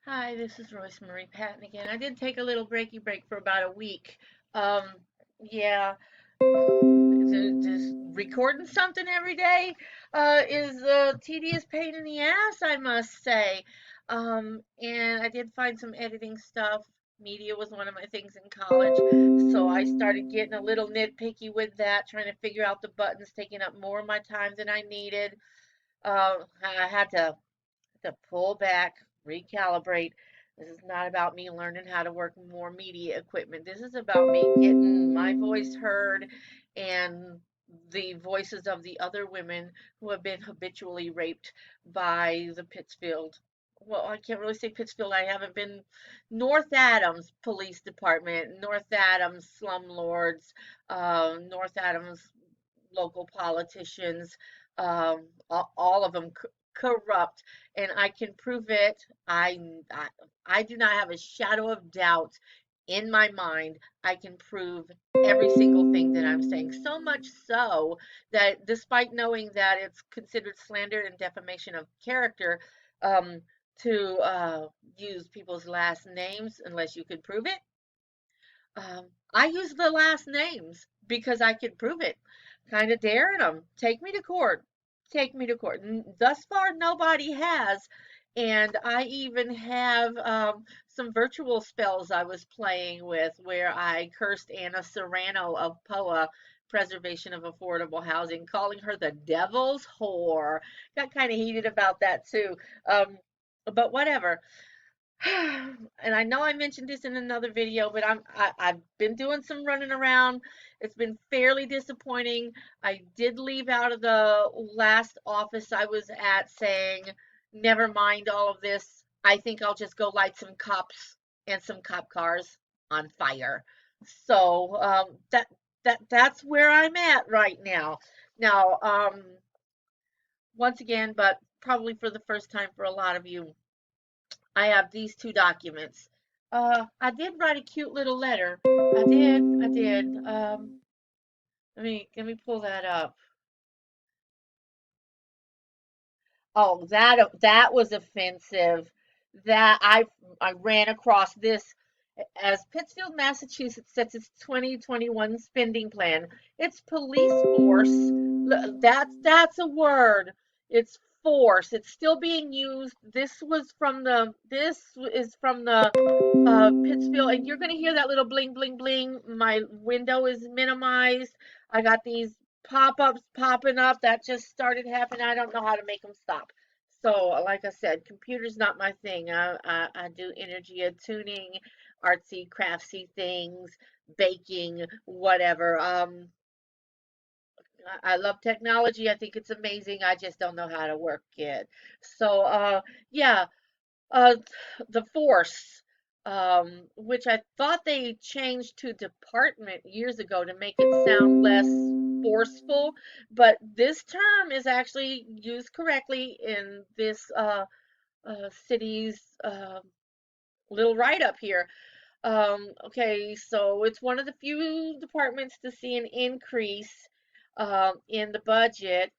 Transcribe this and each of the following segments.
Hi, this is Royce Marie Patton again. I did take a little breaky break for about a week. Um, yeah, just recording something every day is a tedious pain in the ass, I must say. And I did find some editing stuff. Media was one of my things in college, so I started getting a little nitpicky with that, trying to figure out the buttons taking up more of my time than I needed. I had to pull back, recalibrate. This is not about me learning how to work more media equipment. This is about me getting my voice heard and the voices of the other women who have been habitually raped by the Pittsfield. Well, I can't really say Pittsfield. I haven't been North Adams Police Department, North Adams slumlords, North Adams local politicians, all of them corrupt, and I can prove it. I I do not have a shadow of doubt in my mind. I can prove every single thing that I'm saying. So much so that despite knowing that it's considered slander and defamation of character, um, to use people's last names unless you could prove it, I use the last names because I can prove it. Kind of daring them. Take me to court. Take me to court. Thus far, nobody has. And I even have some virtual spells I was playing with where I cursed Anna Serrano of POA, Preservation of Affordable Housing, calling her the devil's whore. Got kind of heated about that too. Um, but whatever. And I know I mentioned this in another video, but I've been doing some running around. It's been fairly disappointing. I did leave out of the last office I was at saying, never mind all of this. I think I'll just go light some cops and some cop cars on fire. So that's where I'm at right now. Now, once again, but probably for the first time for a lot of you, I have these two documents. I did write a cute little letter. I did. Let me pull that up. Oh, that was offensive. That I ran across this as Pittsfield, Massachusetts sets its 2021 spending plan. Its police force, that's a word. It's force. It's still being used. This is from the Pittsfield, and you're gonna hear that little bling bling bling. My window is minimized. I got these pop-ups popping up that just started happening. I don't know how to make them stop. So, like I said, computer's not my thing. I do energy tuning, artsy, craftsy things, baking, whatever. I love technology. I think it's amazing. I just don't know how to work it. So, yeah, uh, the force, which I thought they changed to department years ago to make it sound less forceful, but this term is actually used correctly in this city's little write-up here. Okay, so it's one of the few departments to see an increase in the budget.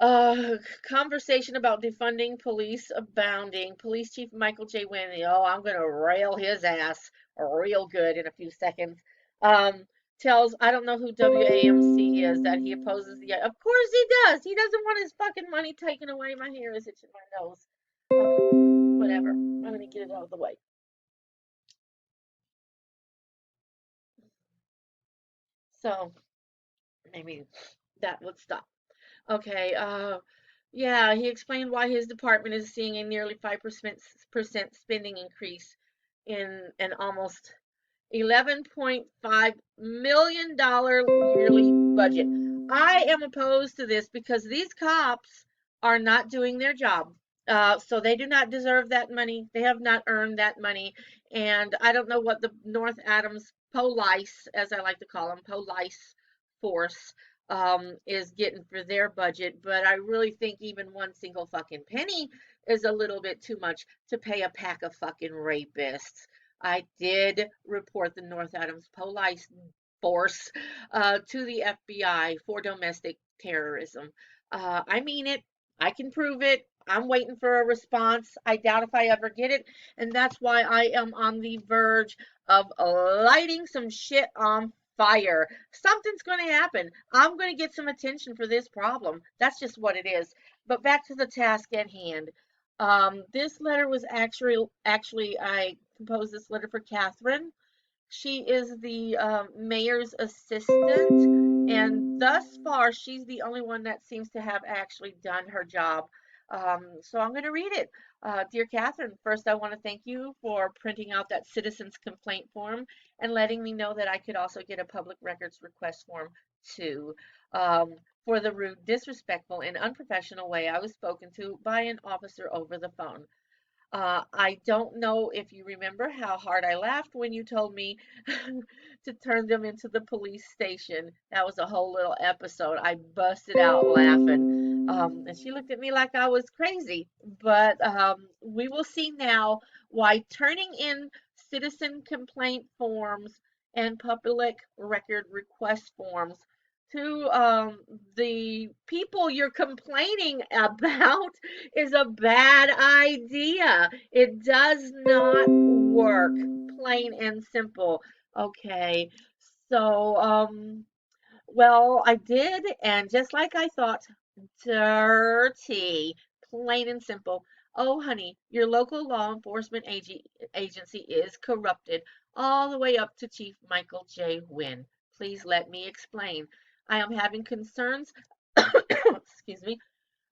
uh, Conversation about defunding police abounding. Police Chief Michael J. Wynn. Oh, I'm gonna rail his ass real good in a few seconds. Um, Tells I don't know who WAMC is that he opposes the. Of course he does. He doesn't want his fucking money taken away. My hair is itching my nose. Whatever. I'm gonna get it out of the way. So maybe that would stop. Okay. Yeah, he explained why his department is seeing a nearly 5% spending increase in an almost $11.5 million yearly budget. I am opposed to this because these cops are not doing their job. So they do not deserve that money. They have not earned that money. And I don't know what the North Adams police, as I like to call them, police force, is getting for their budget. But I really think even one single fucking penny is a little bit too much to pay a pack of fucking rapists. I did report the North Adams police force to the FBI for domestic terrorism. I mean it. I can prove it. I'm waiting for a response. I doubt if I ever get it. And that's why I am on the verge of lighting some shit on fire. Something's going to happen. I'm going to get some attention for this problem. That's just what it is. But back to the task at hand. This letter was actually I composed this letter for Catherine. She is the mayor's assistant, and thus far, she's the only one that seems to have actually done her job. So I'm going to read it. Dear Catherine, first I want to thank you for printing out that citizen's complaint form and letting me know that I could also get a public records request form too. Um, for the rude, disrespectful, and unprofessional way I was spoken to by an officer over the phone. I don't know if you remember how hard I laughed when you told me to turn them into the police station. That was a whole little episode. I busted out laughing. And she looked at me like I was crazy. But we will see now why turning in citizen complaint forms and public record request forms to the people you're complaining about is a bad idea. It does not work, plain and simple. Okay, so, well, I did, and just like I thought, dirty, plain and simple. Oh, honey, your local law enforcement agency is corrupted all the way up to Chief Michael J. Wynn. Please let me explain. I am having concerns, excuse me,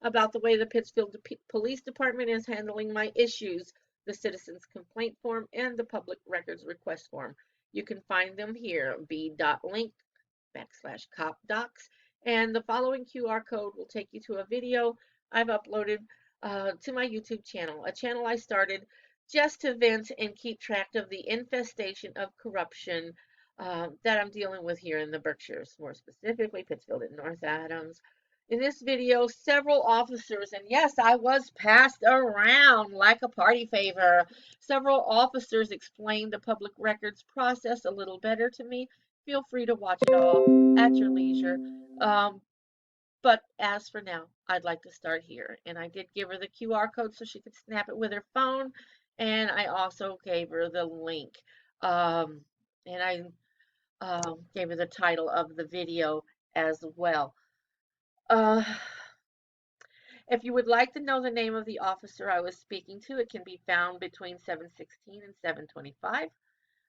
about the way the Pittsfield Police Department is handling my issues, the citizens complaint form and the public records request form. You can find them here, b.link/cop docs, and the following QR code will take you to a video I've uploaded to my YouTube channel, a channel I started just to vent and keep track of the infestation of corruption that I'm dealing with here in the Berkshires, more specifically Pittsfield and North Adams. In this video, several officers, and yes, I was passed around like a party favor. Several officers explained the public records process a little better to me. Feel free to watch it all at your leisure. Um, but as for now, I'd like to start here. And I did give her the QR code so she could snap it with her phone. And I also gave her the link. Um, and I gave her the title of the video as well. Uh, If you would like to know the name of the officer I was speaking to, it can be found between 7:16 and 7:25.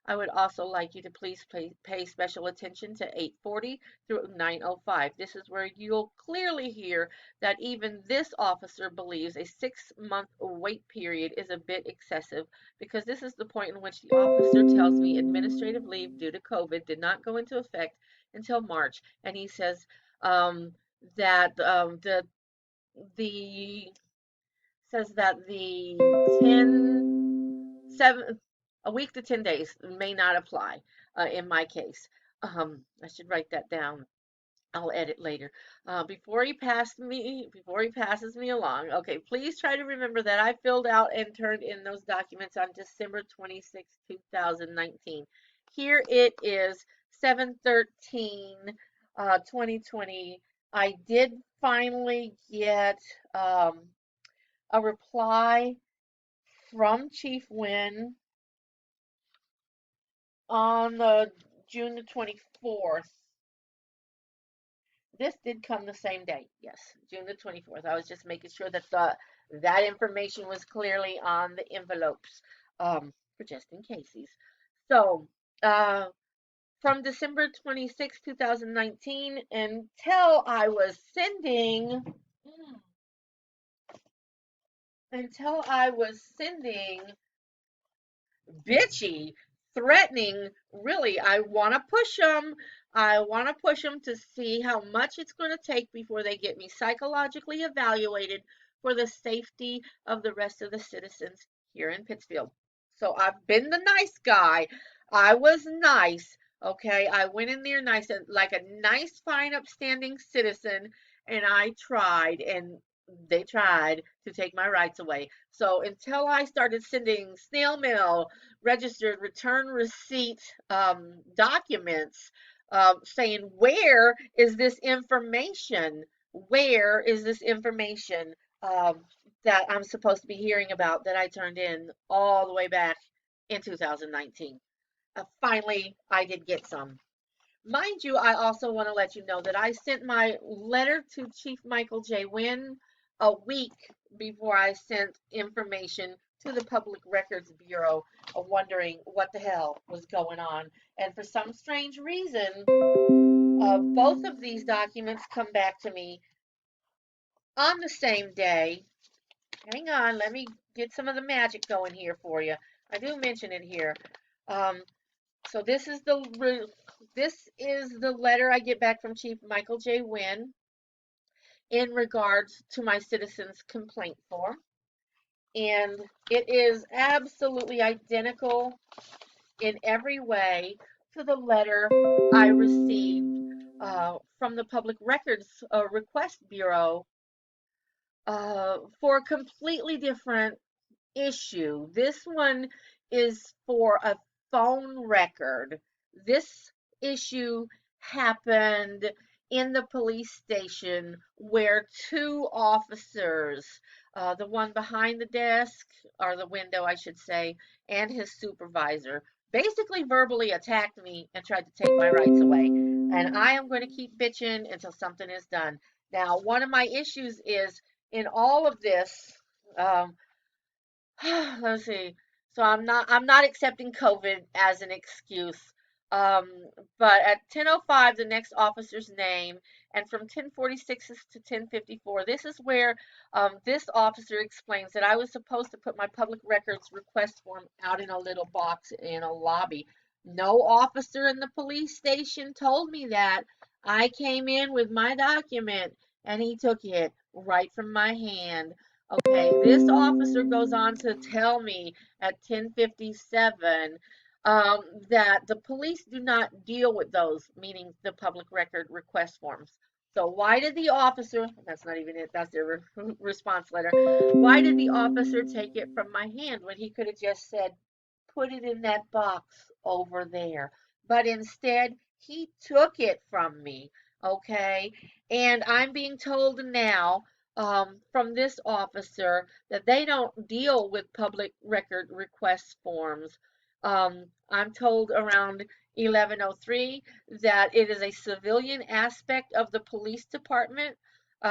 I would also like you to please pay special attention to 8:40 through 9:05. This is where you'll clearly hear that even this officer believes a 6-month wait period is a bit excessive because this is the point in which the officer tells me administrative leave due to COVID did not go into effect until March, and he says that the says that the 7 a week to 10 days may not apply in my case. I should write that down. I'll edit later. Before he passes me along, okay, please try to remember that I filled out and turned in those documents on December 26, 2019. Here it is, 7/13, 2020. I did finally get a reply from Chief Wynn on June the 24th. This did come the same day. Yes, June the 24th. I was just making sure that that information was clearly on the envelopes for just in cases. So, from December 26, 2019 until I was sending bitchy, threatening. Really, I want to push them. I want to push them to see how much it's going to take before they get me psychologically evaluated for the safety of the rest of the citizens here in Pittsfield. So I've been the nice guy. I was nice. Okay, I went in there nice, like a nice, fine, upstanding citizen, and I tried, and they tried to take my rights away. So until I started sending snail mail, registered return receipt documents saying, where is this information? Where is this information? Um, that I'm supposed to be hearing about that I turned in all the way back in 2019. Finally, I did get some. Mind you, I also want to let you know that I sent my letter to Chief Michael J. Wynn a week before I sent information to the Public Records Bureau, wondering what the hell was going on. And for some strange reason, both of these documents come back to me on the same day. Hang on, let me get some of the magic going here for you. I do mention it here. Um, so this is the letter I get back from Chief Michael J. Wynn in regards to my citizens complaint form, and it is absolutely identical in every way to the letter I received from the Public Records Request Bureau for a completely different issue. This one is for a phone record. This issue happened in the police station where two officers, the one behind the desk, or the window, I should say, and his supervisor, basically verbally attacked me and tried to take my rights away. And I am going to keep bitching until something is done. Now, one of my issues is in all of this, um, let's see. So I'm not accepting COVID as an excuse. Um, but at 10:05, the next officer's name, and from 10:46 to 10:54, this is where this officer explains that I was supposed to put my public records request form out in a little box in a lobby. No officer in the police station told me that. I came in with my document, and he took it right from my hand. Okay, this officer goes on to tell me at 10:57 that the police do not deal with those, meaning the public record request forms. So why did the officer, that's not even it, that's their response letter. Why did the officer take it from my hand when he could have just said, put it in that box over there? But instead, he took it from me. Okay, and I'm being told now from this officer that they don't deal with public record request forms. I'm told around 11:03 that it is a civilian aspect of the police department.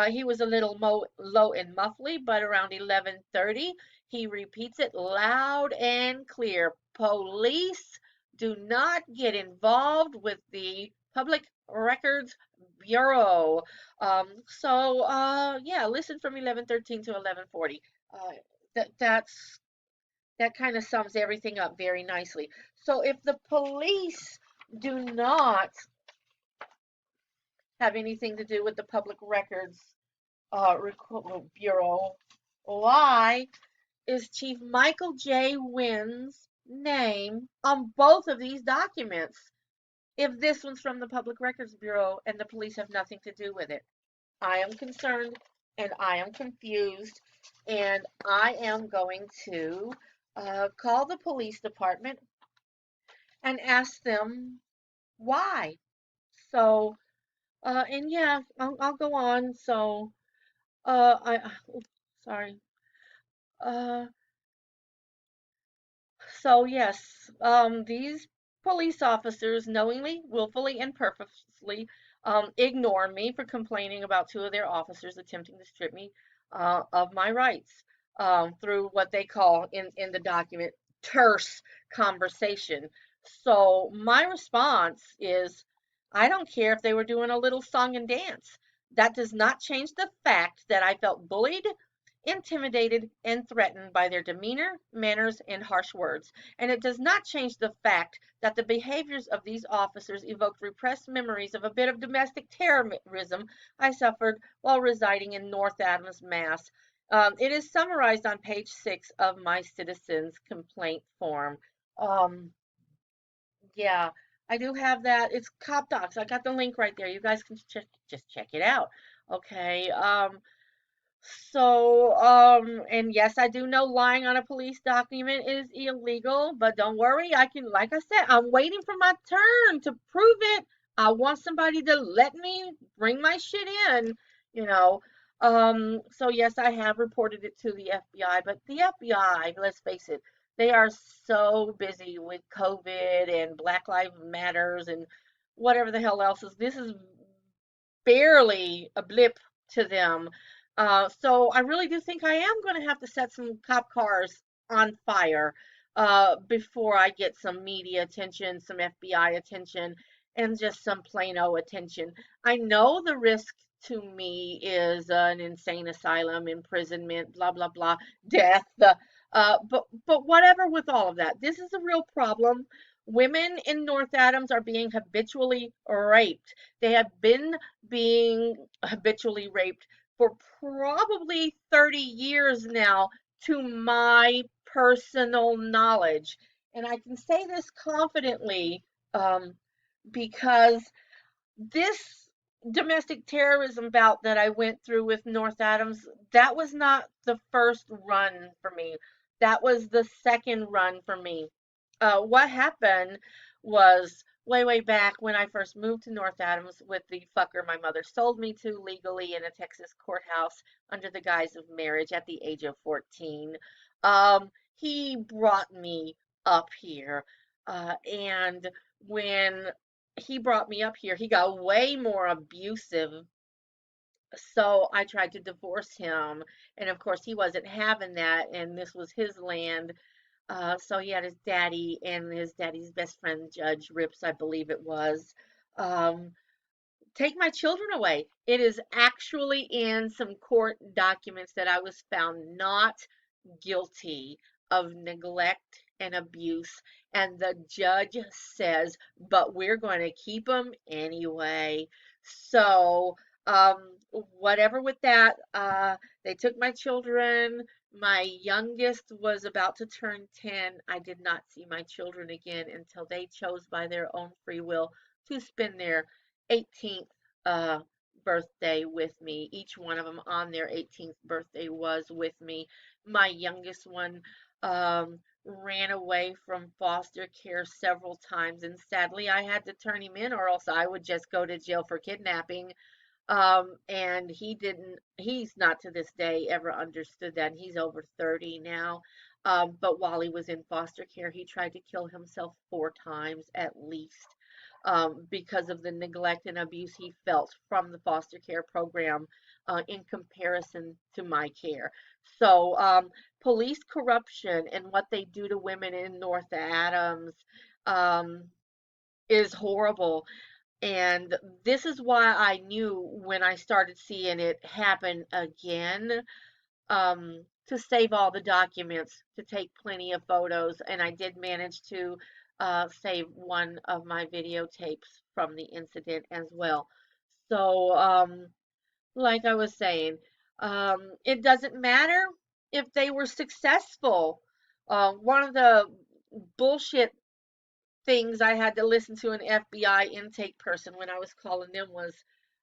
He was a little low and muffly, but around 11:30 he repeats it loud and clear. Police do not get involved with the Public Records Bureau. Yeah, listen from 11:13 to 11:40. Uh, that kind of sums everything up very nicely. So if the police do not have anything to do with the Public Records Bureau, why is Chief Michael J. Wynn's name on both of these documents if this one's from the Public Records Bureau and the police have nothing to do with it? I am concerned and I am confused, and I am going to call the police department and ask them why. So, and yeah, I'll go on. So, oops, sorry. Uh, So yes, these police officers knowingly, willfully, and purposely ignore me for complaining about two of their officers attempting to strip me of my rights through what they call in the document terse conversation. So my response is, I don't care if they were doing a little song and dance. That does not change the fact that I felt bullied, intimidated, and threatened by their demeanor, manners, and harsh words. And it does not change the fact that the behaviors of these officers evoked repressed memories of a bit of domestic terrorism I suffered while residing in North Adams, Mass. It is summarized on page 6 of my citizens complaint form. Um, yeah, I do have that. It's Cop Docs. I got the link right there. You guys can just check it out. Okay. And yes, I do know lying on a police document is illegal, but don't worry, I can, like I said, I'm waiting for my turn to prove it. I want somebody to let me bring my shit in, you know. So yes, I have reported it to the FBI, but the FBI, let's face it, they are so busy with COVID and Black Lives Matters and whatever the hell else is. This is barely a blip to them. So I really do think I am going to have to set some cop cars on fire before I get some media attention, some FBI attention, and just some plain old attention. I know the risk to me is an insane asylum, imprisonment, blah blah blah, death. But whatever with all of that, this is a real problem. Women in North Adams are being habitually raped. They have been being habitually raped for probably 30 years now, to my personal knowledge. And I can say this confidently um, because this domestic terrorism bout that I went through with North Adams, that was not the first run for me. That was the second run for me. What happened was way, way back when I first moved to North Adams with the fucker my mother sold me to legally in a Texas courthouse under the guise of marriage at the age of 14. He brought me up here. And when he brought me up here, he got way more abusive. So I tried to divorce him. And of course, he wasn't having that. And this was his land. So he had his daddy and his daddy's best friend, Judge Rips, I believe it was, um, take my children away. It is actually in some court documents that I was found not guilty of neglect and abuse. And the judge says, but we're going to keep them anyway. So, whatever with that, they took my children. My youngest was about to turn 10. I did not see my children again until they chose by their own free will to spend their 18th uh, birthday with me. Each one of them on their 18th birthday was with me. My youngest one ran away from foster care several times, and sadly, I had to turn him in, or else I would just go to jail for kidnapping. And he's not to this day ever understood that. He's over 30 now. But while he was in foster care, he tried to kill himself 4 times at least, because of the neglect and abuse he felt from the foster care program in comparison to my care. So, police corruption and what they do to women in North Adams um, is horrible. And this is why I knew when I started seeing it happen again, to save all the documents, to take plenty of photos. And I did manage to save one of my videotapes from the incident as well. So, like I was saying, it doesn't matter if they were successful. One of the bullshit things I had to listen to an FBI intake person when I was calling them was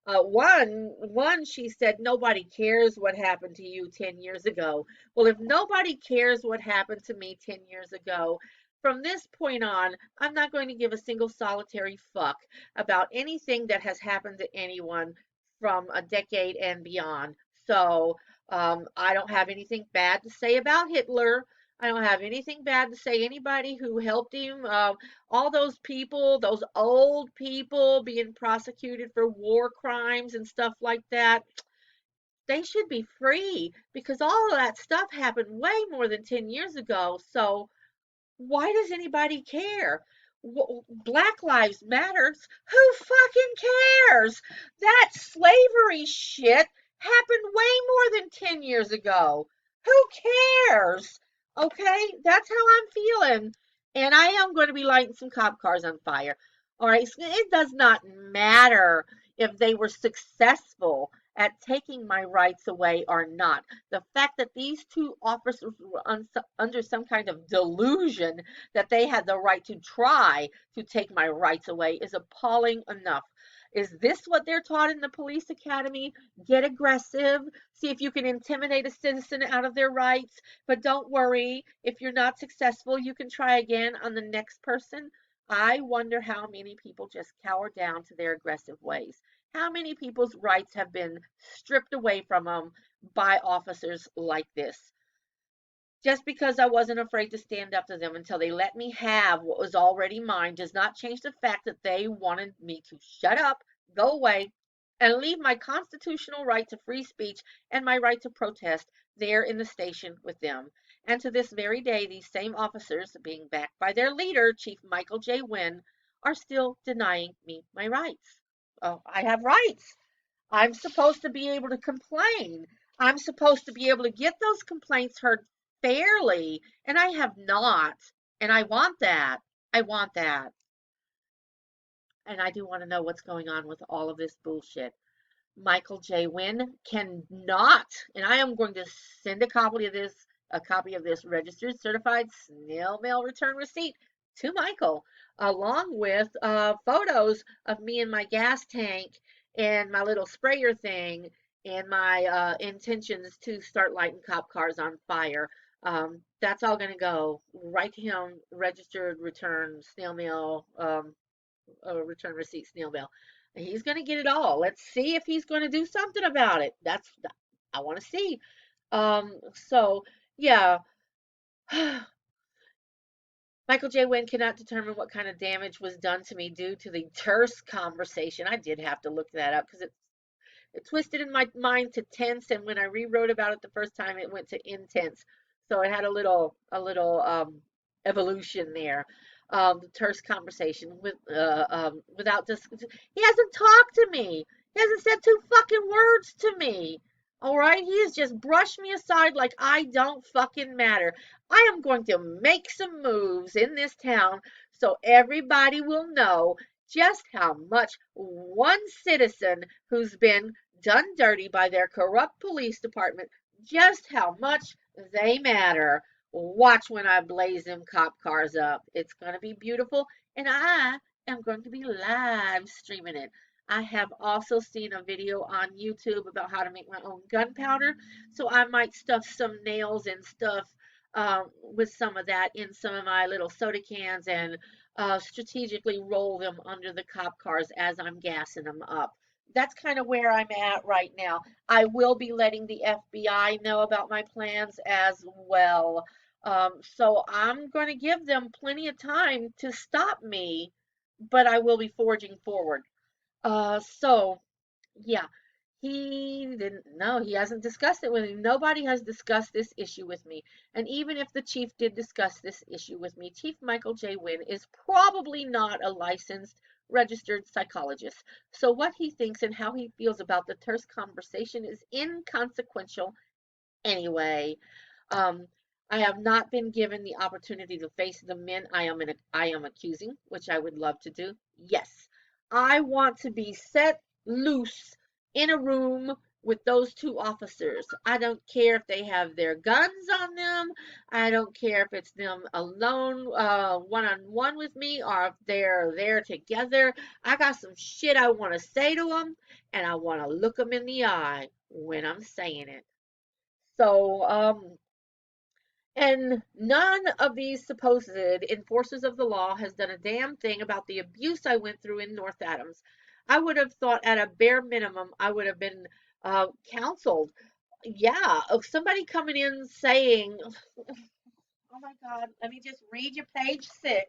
one she said nobody cares what happened to you 10 years ago. Well, if nobody cares what happened to me 10 years ago, from this point on, I'm not going to give a single solitary fuck about anything that has happened to anyone from a decade and beyond. So, I don't have anything bad to say about Hitler. I don't have anything bad to say anybody who helped him. All those people, those old people being prosecuted for war crimes and stuff like that, they should be free because all of that stuff happened way more than 10 years ago. So why does anybody care? Black Lives Matters? Who fucking cares? That slavery shit happened way more than 10 years ago. Who cares? Okay, that's how I'm feeling. And I am going to be lighting some cop cars on fire. All right, so it does not matter if they were successful at taking my rights away or not. The fact that these two officers were under some kind of delusion that they had the right to try to take my rights away is appalling enough. Is this what they're taught in the police academy? Get aggressive, see if you can intimidate a citizen out of their rights, but don't worry, if you're not successful, you can try again on the next person. I wonder how many people just cower down to their aggressive ways. How many people's rights have been stripped away from them by officers like this? Just because I wasn't afraid to stand up to them until they let me have what was already mine does not change the fact that they wanted me to shut up, go away, and leave my constitutional right to free speech and my right to protest there in the station with them. And to this very day, these same officers, being backed by their leader, Chief Michael J. Wynn, are still denying me my rights. Oh, I have rights. I'm supposed to be able to complain. I'm supposed to be able to get those complaints heard fairly, and I have not. And I want that. I want that. And I do want to know what's going on with all of this bullshit. Michael J. Wynn cannot, and I am going to send a copy of this registered certified snail mail return receipt to Michael, along with photos of me and my gas tank and my little sprayer thing and my intentions to start lighting cop cars on fire. That's all going to go right to him, registered return snail mail return receipt snail mail. He's going to get it all. Let's see if he's going to do something about it. That's I want to see. So yeah, Michael J. Wynn cannot determine what kind of damage was done to me due to the terse conversation. I did have to look that up because it twisted in my mind to tense, and when I rewrote about it the first time, it went to intense. So it had a little evolution there. Terse conversation without just he hasn't talked to me. He hasn't said two fucking words to me. All right, he has just brushed me aside like I don't fucking matter. I am going to make some moves in this town so everybody will know just how much one citizen who's been done dirty by their corrupt police department, just how much they matter. Watch when I blaze them cop cars up. It's going to be beautiful, and I am going to be live streaming it. I have also seen a video on YouTube about how to make my own gunpowder, so I might stuff some nails and stuff with some of that in some of my little soda cans and strategically roll them under the cop cars as I'm gassing them up. That's kind of where I'm at right now. I will be letting the FBI know about my plans as well. So I'm going to give them plenty of time to stop me, but I will be forging forward. So yeah, he didn't know. He hasn't discussed it with me. Nobody has discussed this issue with me. And even if the chief did discuss this issue with me, Chief Michael J. Wynn is probably not a licensed registered psychologist. So what he thinks and how he feels about the terse conversation is inconsequential anyway. Um, I have not been given the opportunity to face the men I am accusing, which I would love to do. Yes, I want to be set loose in a room with those two officers. I don't care if they have their guns on them. I don't care if it's them alone, one on one with me, or if they're there together. I got some shit I want to say to them, and I want to look them in the eye when I'm saying it. So, and none of these supposed enforcers of the law has done a damn thing about the abuse I went through in North Adams. I would have thought at a bare minimum I would have been counseled. Yeah, of somebody coming in saying, "Oh my God, let me just read you page 6."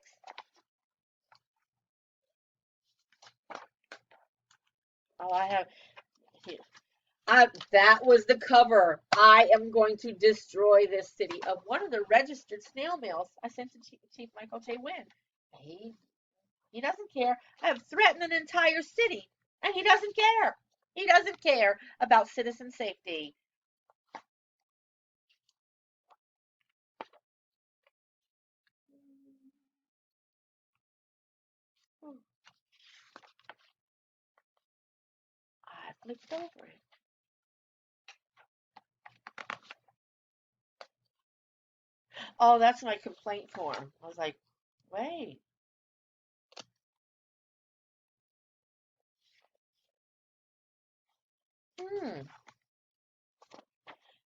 Oh, I have here. That was the cover. I am going to destroy this city of one of the registered snail mails I sent to Chief Michael J. Wynn. He He doesn't care. I have threatened an entire city, and he doesn't care. He doesn't care about citizen safety. I flipped over it. Oh, that's my complaint form. I was like, wait. Hmm.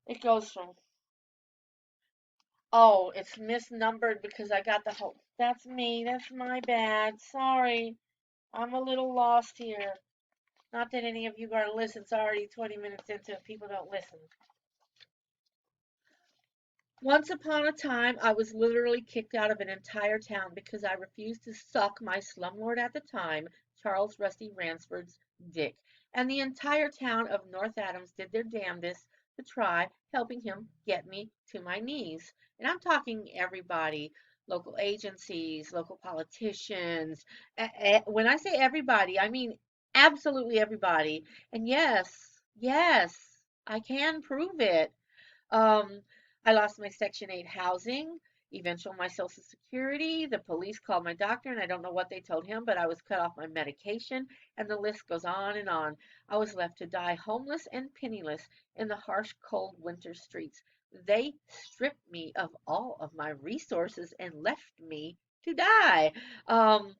It goes from, oh, it's misnumbered because I got the whole, that's me. That's my bad. Sorry. I'm a little lost here. Not that any of you are going to listen. It's already 20 minutes into it. People don't listen. Once upon a time, I was literally kicked out of an entire town because I refused to suck my slumlord at the time, Charles Rusty Ransford's dick. And the entire town of North Adams did their damnedest to try helping him get me to my knees. And I'm talking everybody, local agencies, local politicians. When I say everybody, I mean absolutely everybody. And yes, yes, I can prove it. Um, I lost my Section 8 housing, eventually my Social Security. The police called my doctor, and I don't know what they told him, but I was cut off my medication, and the list goes on and on. I was left to die homeless and penniless in the harsh, cold winter streets. They stripped me of all of my resources and left me to die. Um,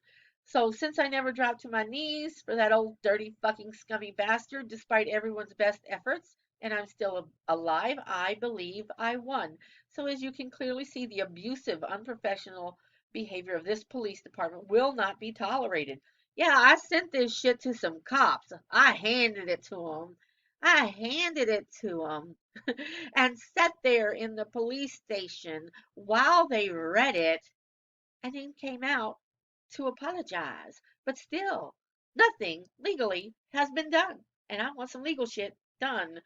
so since I never dropped to my knees for that old dirty fucking scummy bastard, despite everyone's best efforts, and I'm still alive, I believe I won. So as you can clearly see, the abusive, unprofessional behavior of this police department will not be tolerated. Yeah, I sent this shit to some cops. I handed it to them. I handed it to them and sat there in the police station while they read it and then came out to apologize. But still, nothing legally has been done. And I want some legal shit done.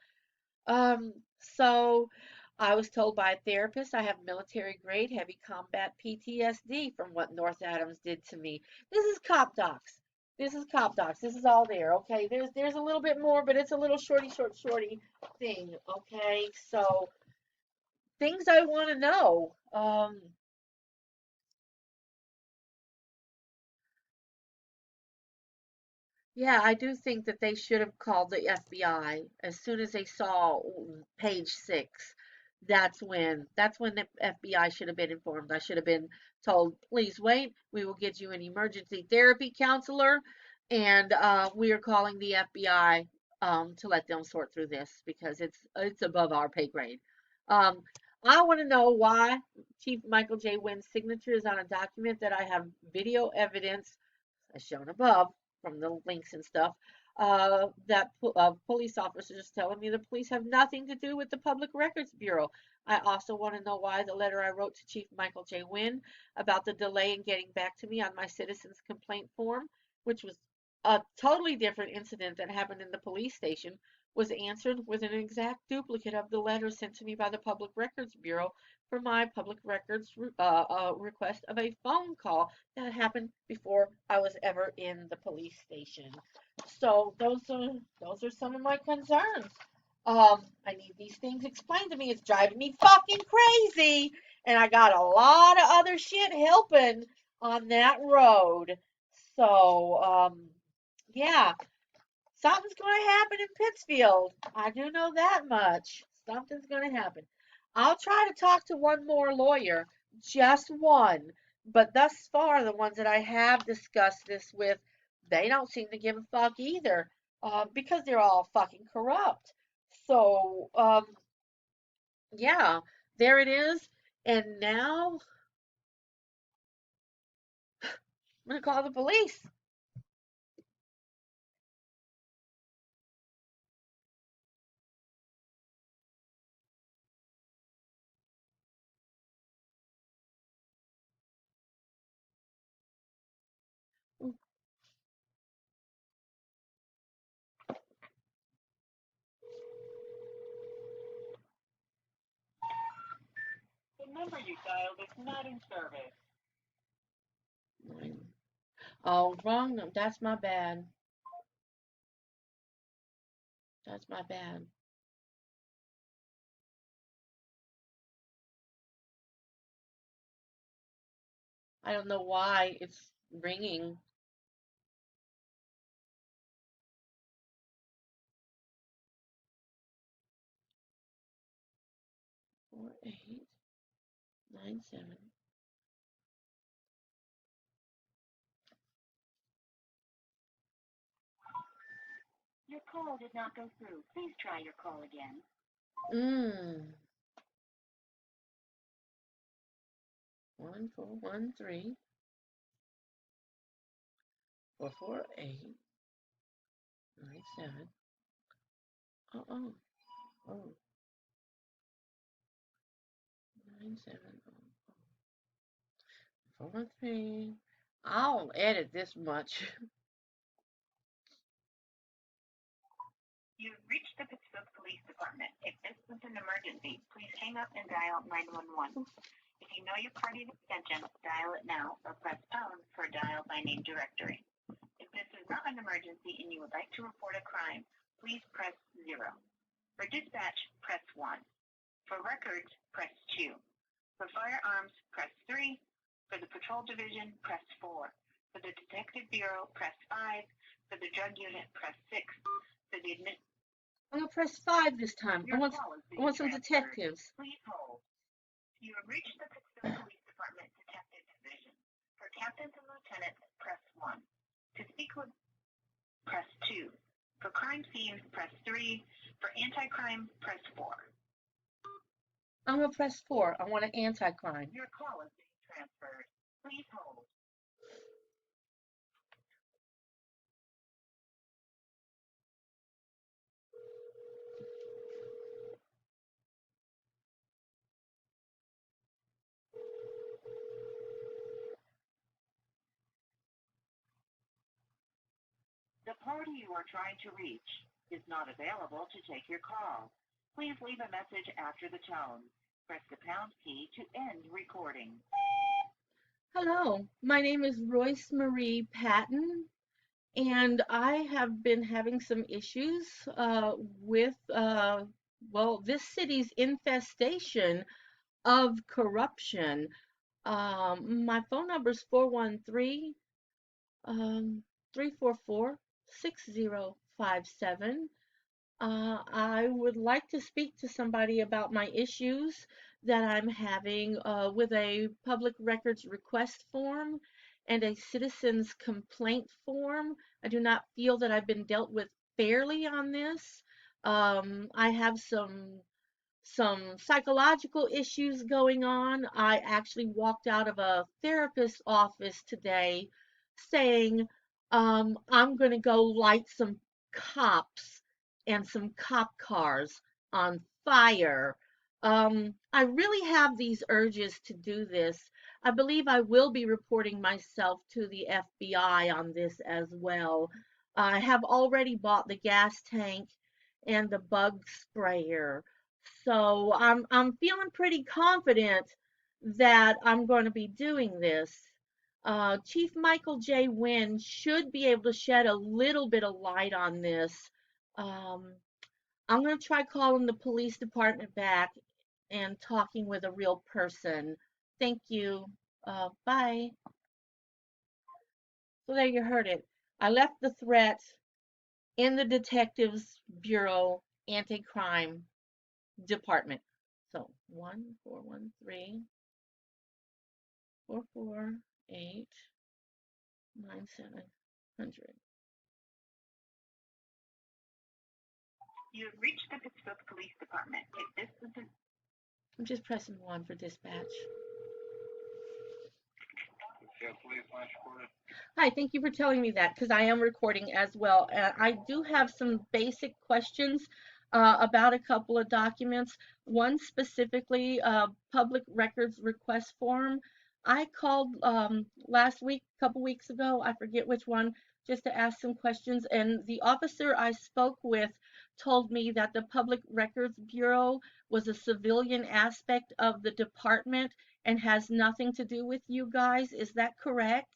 So I was told by a therapist I have military grade heavy combat PTSD from what North Adams did to me. This is cop docs. This is cop docs. This is all there. Okay. There's a little bit more, but it's a little shorty thing. Okay. So things I want to know. Yeah, I do think that they should have called the FBI as soon as they saw page 6. That's when the FBI should have been informed. I should have been told, please wait, we will get you an emergency therapy counselor, and we are calling the FBI to let them sort through this because it's above our pay grade. Um, I want to know why Chief Michael J. Wynn's signature is on a document that I have video evidence as shown above from the links and stuff, that police officers telling me the police have nothing to do with the Public Records Bureau. I also want to know why the letter I wrote to Chief Michael J. Wynn about the delay in getting back to me on my citizen's complaint form, which was a totally different incident that happened in the police station, was answered with an exact duplicate of the letter sent to me by the Public Records Bureau for my public records request of a phone call that happened before I was ever in the police station. So those are some of my concerns. I need these things explained to me. It's driving me fucking crazy, and I got a lot of other shit helping on that road. So yeah, something's going to happen in Pittsfield. I do know that much. Something's going to happen. I'll try to talk to one more lawyer, just one. But thus far, the ones that I have discussed this with, they don't seem to give a fuck either, because they're all fucking corrupt. So, yeah, there it is. And now I'm going to call the police. The number you dialed is not in service. Oh, wrong. That's my bad. That's my bad. I don't know why it's ringing. 4897. Your call did not go through. Please try your call again. Mm. 1413 448 97. Oh, oh, oh, 97. 413. I'll edit this much. You've reached the Pittsburgh Police Department. If this is an emergency, please hang up and dial 911. If you know your party's extension, dial it now or press pound for dial by name directory. If this is not an emergency and you would like to report a crime, please press 0. For dispatch, press 1. For records, press 2. For firearms, press 3. For the patrol division, press 4. For the detective bureau, press 5. For the drug unit, press 6. For the I'm gonna press 5 this time. your call is I being want some transferred. detectives. Please hold. You have reached the Pittsburgh Police Department Detective Division. For captains and lieutenants, press 1. To speak with, press 2. For crime scenes, press 3. For anti-crime, press 4. I'm gonna press 4. I want an anti-crime. Your call is being transferred. Please hold. The party you are trying to reach is not available to take your call. Please leave a message after the tone. Press the pound key to end recording. Hello, my name is Royce Marie Patton, and I have been having some issues with, this city's infestation of corruption. My phone number is 413 344 6057. I would like to speak to somebody about my issues that I'm having with a public records request form and a citizen's complaint form. I do not feel that I've been dealt with fairly on this. I have some psychological issues going on. I actually walked out of a therapist's office today saying, I'm going to go light some cops and some cop cars on fire. I really have these urges to do this. I believe I will be reporting myself to the FBI on this as well. I have already bought the gas tank and the bug sprayer. So I'm feeling pretty confident that I'm going to be doing this. Chief Michael J. Wynn should be able to shed a little bit of light on this. Um, I'm going to try calling the police department back and talking with a real person. Thank you. Bye. So there you heard it. I left the threat in the Detectives Bureau Anti-Crime Department. So 1-413-448-9700. You have reached the Pittsburgh Police Department. If this is an I'm just pressing 1 for dispatch. Hi, thank you for telling me that because I am recording as well. I do have some basic questions about a couple of documents. One specifically, public records request form. I called last week, a couple weeks ago, I forget which one, just to ask some questions. And the officer I spoke with told me that the Public Records Bureau was a civilian aspect of the department and has nothing to do with you guys. Is that correct?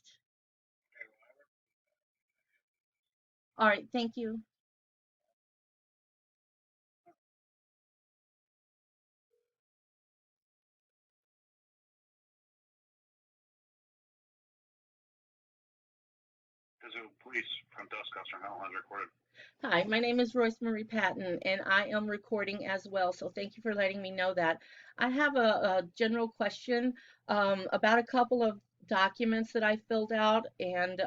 All right, thank you. Police front desk, Customer Hotline recorded. Hi, my name is Royce Marie Patton, and I am recording as well, so thank you for letting me know that. I have a general question about a couple of documents that I filled out, and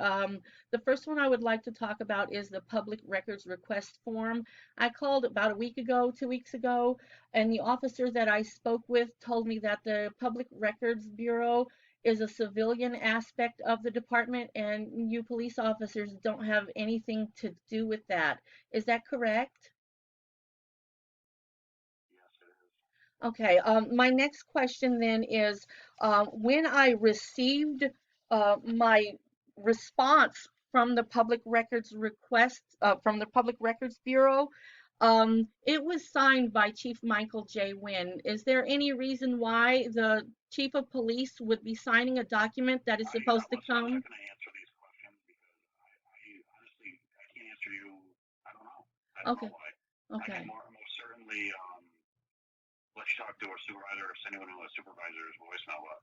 the first one I would like to talk about is the public records request form. I called about a week ago, 2 weeks ago, and the officer that I spoke with told me that the Public Records Bureau is a civilian aspect of the department, and you police officers don't have anything to do with that. Is that correct? Yes, it is. Okay, my next question then is, when I received my response from the Public Records request from the Public Records Bureau, it was signed by Chief Michael J. Wynn. Is there any reason why the Chief of Police would be signing a document that is supposed to Listen, I'm not come? going to answer these questions because I honestly, I can't answer you. I don't know. I don't know Okay, why. I can okay. most certainly let you talk to a supervisor or send anyone who has supervisor's voicemail. But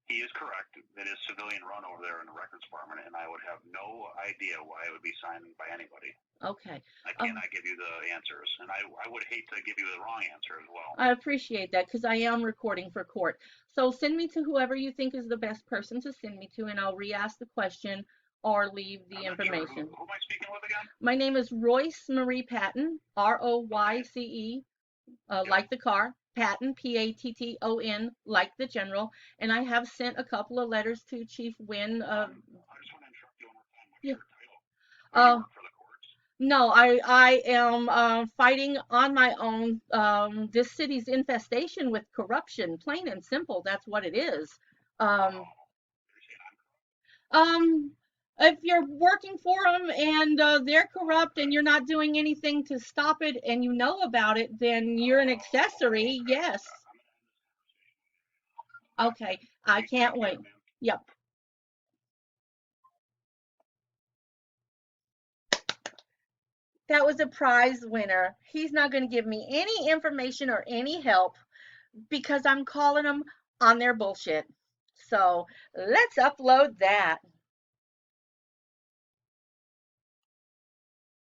he is correct. It is civilian run over there in the records department, and I would have no idea why it would be signed by anybody. Okay. I Um, cannot give you the answers, and I would hate to give you the wrong answer as well. I appreciate that because I am recording for court. So send me to whoever you think is the best person to send me to, and I'll re-ask the question or leave the I'm not sure who information. am I speaking with again? My name is Royce Marie Patton, Okay. Royce, Yep. like the car, Patton, Patton, like the general, and I have sent a couple of letters to Chief Wynn. I just want to interrupt you one more time. What's Yeah, your title? Oh, you uh, work for the courts? no, I am fighting on my own this city's infestation with corruption, plain and simple. That's what it is. Um, Oh, you're saying I'm um, if you're working for them and they're corrupt? corrupt and Okay. you're not doing anything to stop it and you know about it, then you're an Oh, accessory. okay. Yes. I'm gonna end this conversation with you. Okay. Okay. I You can't take wait. care, man. Yep. That was a prize winner. He's not going to give me any information or any help because I'm calling them on their bullshit. So let's upload that.